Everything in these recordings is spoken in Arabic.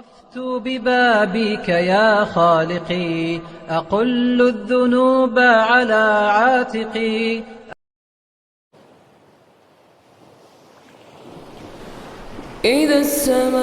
وقفت ببابك يا خالقي، أقل الذنوب على عاتقي. إذا السماء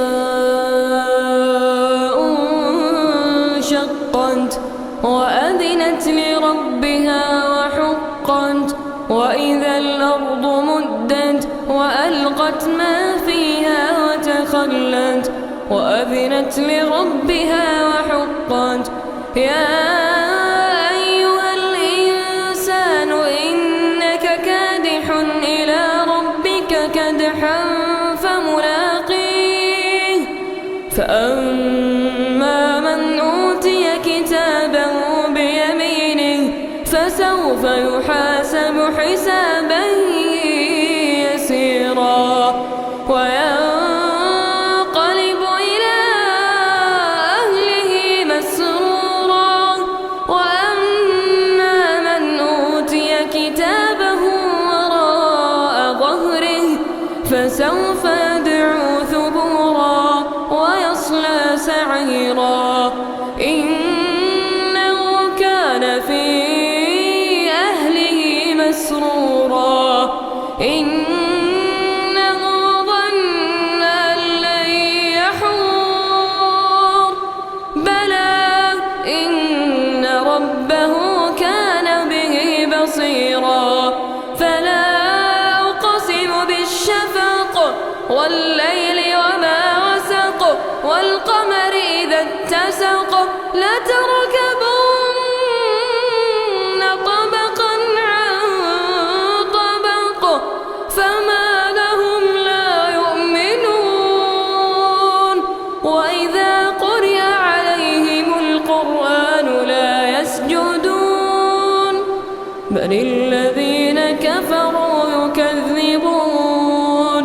انشقت وأذنت لربها وحقت، وإذا الأرض مدت وألقت ما فيها وتخلت، وأذنت لربها وحقت. يا أيها الإنسان إنك كادح إلى ربك كدحا فملاقيه، فأما من أوتي كتابه بيمينه فسوف يحاسب حسابا يسيرا، وينقلب إلى أهله مسرورا. وأما من أوتي كتابه وراء ظهره فسوف يدعو ثبورا ويصلى سعيرا، إنه كان في أهله مسرورا، إنه ظن أن لن يحور. بلى إن ربه كان به بصيرا. فلا أقسم بالشفق والليل وما وسق، والقمر إذا اتسق، لتركبن طبقا عن طبق، فما لهم لا يؤمنون. وإذا قرئ عليهم القرآن لا يسجدون، بل الذين كفروا يكذبون،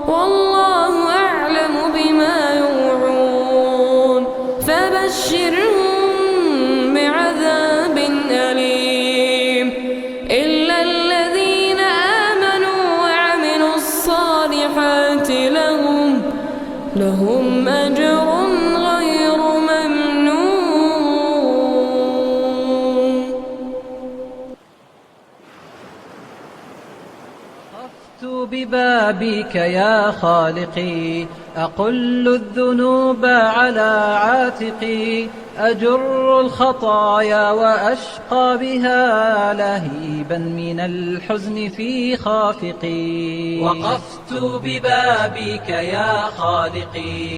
والله أعلم بما يوعون. فبشرهم بعذاب أليم، إلا الذين آمنوا وعملوا الصالحات لهم أجر غير ممنون. وقفت ببابك يا خالقي، أقل الذنوب على عاتقي. أجر الخطايا وأشقى بها لهيبا من الحزن في خافقي. وقفت ببابك يا خالقي.